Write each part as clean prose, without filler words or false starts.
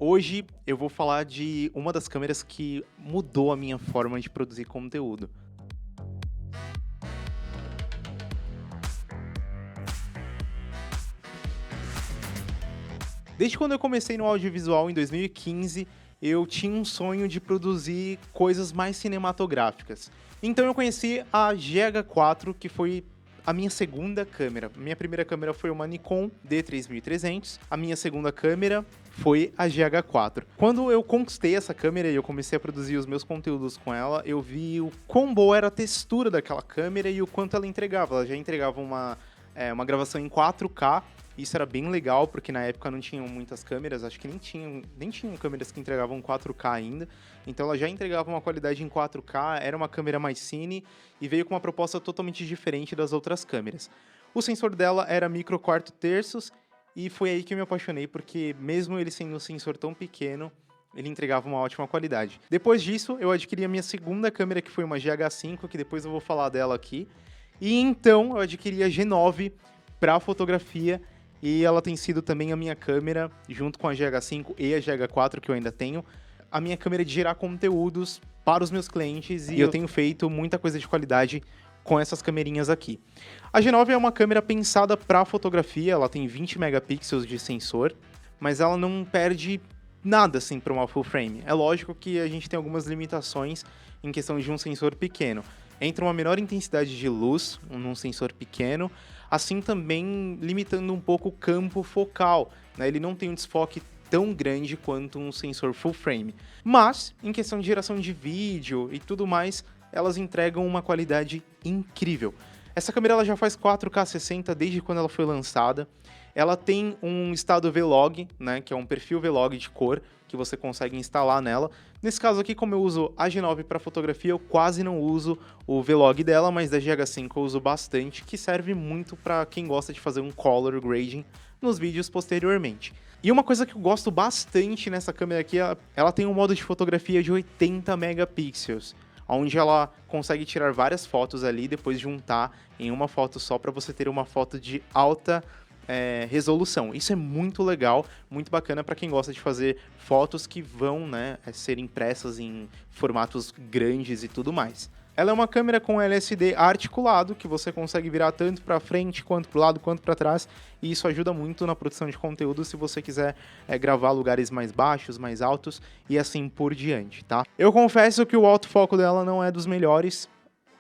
Hoje eu vou falar de uma das câmeras que mudou a minha forma de produzir conteúdo. Desde quando eu comecei no audiovisual em 2015, eu tinha um sonho de produzir coisas mais cinematográficas. Então eu conheci a GH4, que foi a minha segunda câmera. Minha primeira câmera foi uma Nikon D3300, a minha segunda câmera foi a GH4. Quando eu conquistei essa câmera e eu comecei a produzir os meus conteúdos com ela, eu vi o quão boa era a textura daquela câmera e o quanto ela entregava. Ela já entregava uma gravação em 4K. Isso era bem legal, porque na época não tinham muitas câmeras, acho que nem tinham câmeras que entregavam 4K ainda. Então ela já entregava uma qualidade em 4K, era uma câmera mais cine e veio com uma proposta totalmente diferente das outras câmeras. O sensor dela era micro quarto terços e foi aí que eu me apaixonei, porque mesmo ele sendo um sensor tão pequeno, ele entregava uma ótima qualidade. Depois disso, eu adquiri a minha segunda câmera, que foi uma GH5, que depois eu vou falar dela aqui. E então eu adquiri a G9 para fotografia. E ela tem sido também a minha câmera, junto com a GH5 e a GH4 que eu ainda tenho, a minha câmera de gerar conteúdos para os meus clientes e eu tenho feito muita coisa de qualidade com essas câmerinhas aqui. A G9 é uma câmera pensada para fotografia, ela tem 20 megapixels de sensor, mas ela não perde nada assim para uma full frame. É lógico que a gente tem algumas limitações em questão de um sensor pequeno. Entra uma menor intensidade de luz num sensor pequeno, assim também limitando um pouco o campo focal, né? Ele não tem um desfoque tão grande quanto um sensor full frame. Mas, em questão de geração de vídeo e tudo mais, elas entregam uma qualidade incrível. Essa câmera ela já faz 4K 60 desde quando ela foi lançada. Ela tem um estado Vlog, né, que é um perfil Vlog de cor, que você consegue instalar nela. Nesse caso aqui, como eu uso a G9 para fotografia, eu quase não uso o Vlog dela, mas da GH5 eu uso bastante, que serve muito para quem gosta de fazer um color grading nos vídeos posteriormente. E uma coisa que eu gosto bastante nessa câmera aqui, ela tem um modo de fotografia de 80 megapixels, onde ela consegue tirar várias fotos ali e depois juntar em uma foto só para você ter uma foto de alta resolução. Isso é muito legal, muito bacana para quem gosta de fazer fotos que vão, né, ser impressas em formatos grandes e tudo mais. Ela é uma câmera com LSD articulado, que você consegue virar tanto para frente, quanto para o lado, quanto para trás, e isso ajuda muito na produção de conteúdo se você quiser gravar lugares mais baixos, mais altos e assim por diante, tá? Eu confesso que o autofoco dela não é dos melhores,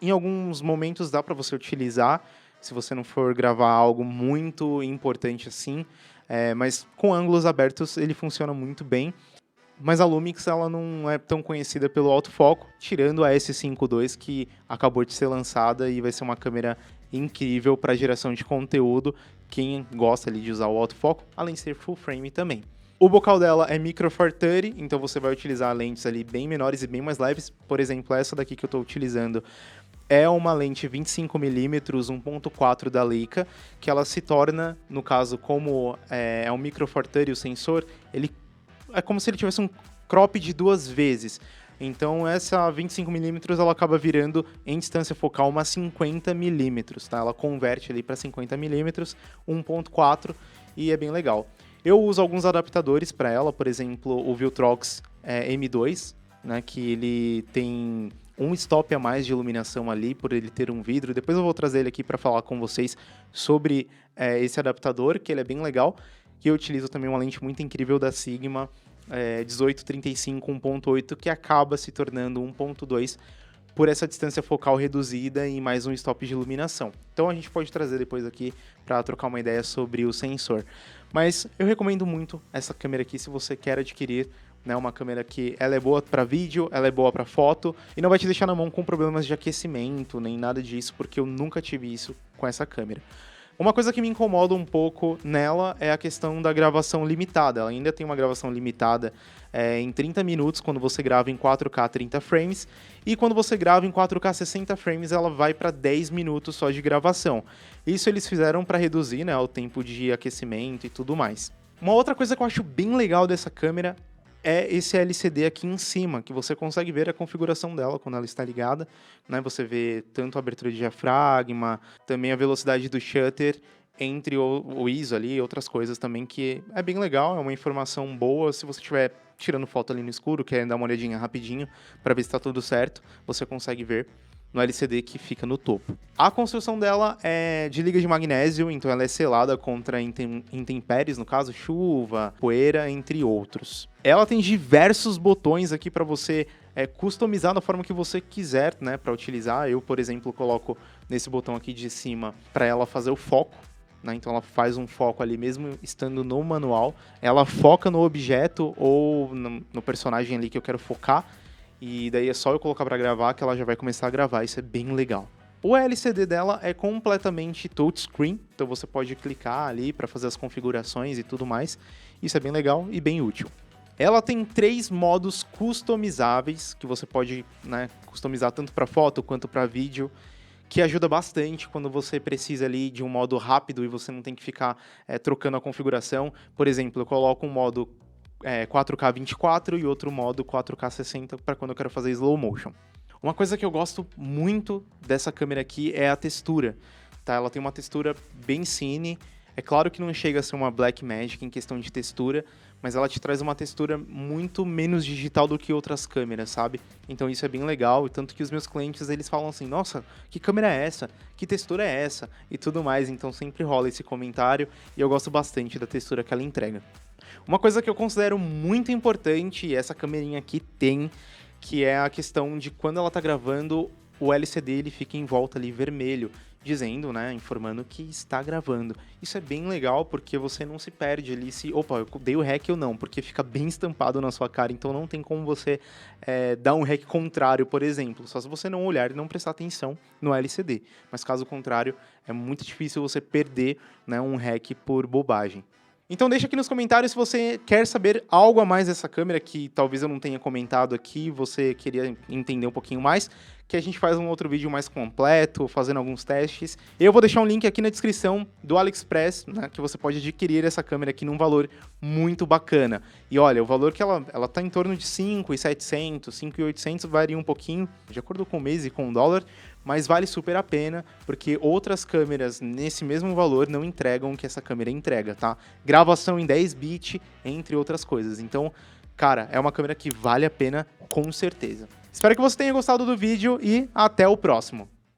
em alguns momentos dá para você utilizar, se você não for gravar algo muito importante assim, mas com ângulos abertos ele funciona muito bem. Mas a Lumix ela não é tão conhecida pelo autofoco, tirando a S5 II que acabou de ser lançada e vai ser uma câmera incrível para geração de conteúdo, quem gosta ali de usar o autofoco, além de ser full frame também. O bocal dela é micro four thirty, então você vai utilizar lentes ali bem menores e bem mais leves. Por exemplo, essa daqui que eu estou utilizando é uma lente 25mm 1.4 da Leica, que ela se torna, no caso, como é um micro four thirty o sensor, ele é como se ele tivesse um crop de 2 vezes. Então essa 25mm ela acaba virando em distância focal uma 50mm, tá? Ela converte ali para 50mm 1.4 e é bem legal. Eu uso alguns adaptadores para ela, por exemplo, o Viltrox M2, né, que ele tem um stop a mais de iluminação ali, por ele ter um vidro. Depois eu vou trazer ele aqui para falar com vocês sobre esse adaptador, que ele é bem legal. E eu utilizo também uma lente muito incrível da Sigma 1835 1.8, que acaba se tornando 1.2 por essa distância focal reduzida e mais um stop de iluminação. Então a gente pode trazer depois aqui para trocar uma ideia sobre o sensor. Mas eu recomendo muito essa câmera aqui se você quer adquirir, né, uma câmera que ela é boa para vídeo, ela é boa para foto e não vai te deixar na mão com problemas de aquecimento nem nada disso, porque eu nunca tive isso com essa câmera. Uma coisa que me incomoda um pouco nela é a questão da gravação limitada. Ela ainda tem uma gravação limitada em 30 minutos quando você grava em 4K 30 frames, e quando você grava em 4K 60 frames ela vai para 10 minutos só de gravação. Isso eles fizeram para reduzir, né, o tempo de aquecimento e tudo mais. Uma outra coisa que eu acho bem legal dessa câmera é esse LCD aqui em cima, que você consegue ver a configuração dela quando ela está ligada, né? Você vê tanto a abertura de diafragma, também a velocidade do shutter entre o ISO ali e outras coisas também, que é bem legal, é uma informação boa. Se você estiver tirando foto ali no escuro, querendo dar uma olhadinha rapidinho para ver se está tudo certo, você consegue ver no LCD que fica no topo. A construção dela é de liga de magnésio, então ela é selada contra intempéries, no caso chuva, poeira, entre outros. Ela tem diversos botões aqui para você customizar da forma que você quiser, né, para utilizar. Eu, por exemplo, coloco nesse botão aqui de cima para ela fazer o foco. Então ela faz um foco ali mesmo estando no manual. Ela foca no objeto ou no personagem ali que eu quero focar. E daí é só eu colocar para gravar que ela já vai começar a gravar. Isso é bem legal. O LCD dela é completamente touchscreen. Então você pode clicar ali para fazer as configurações e tudo mais. Isso é bem legal e bem útil. Ela tem 3 modos customizáveis que você pode, né, customizar tanto para foto quanto para vídeo, que ajuda bastante quando você precisa ali de um modo rápido e você não tem que ficar trocando a configuração. Por exemplo, eu coloco um modo 4K 24 e outro modo 4K 60 para quando eu quero fazer slow motion. Uma coisa que eu gosto muito dessa câmera aqui é a textura. Tá? Ela tem uma textura bem cine. É claro que não chega a ser uma Blackmagic em questão de textura, mas ela te traz uma textura muito menos digital do que outras câmeras, sabe? Então isso é bem legal, e tanto que os meus clientes, eles falam assim, nossa, que câmera é essa? Que textura é essa? E tudo mais, então sempre rola esse comentário, e eu gosto bastante da textura que ela entrega. Uma coisa que eu considero muito importante, e essa câmerinha aqui tem, que é a questão de quando ela tá gravando, o LCD ele fica em volta ali vermelho, dizendo, né, informando que está gravando. Isso é bem legal porque você não se perde ali se, opa, eu dei o REC ou não, porque fica bem estampado na sua cara, então não tem como você dar um REC contrário, por exemplo, só se você não olhar e não prestar atenção no LCD. Mas caso contrário, é muito difícil você perder, né, um REC por bobagem. Então deixa aqui nos comentários se você quer saber algo a mais dessa câmera que talvez eu não tenha comentado aqui, você queria entender um pouquinho mais, que a gente faz um outro vídeo mais completo, fazendo alguns testes. Eu vou deixar um link aqui na descrição do AliExpress, né, que você pode adquirir essa câmera aqui num valor muito bacana. E olha, o valor que ela tá em torno de 5.700, 5.800, varia um pouquinho, de acordo com o mês e com o dólar, mas vale super a pena, porque outras câmeras nesse mesmo valor não entregam o que essa câmera entrega, tá? Gravação em 10 bit, entre outras coisas. Então, cara, é uma câmera que vale a pena com certeza. Espero que você tenha gostado do vídeo e até o próximo.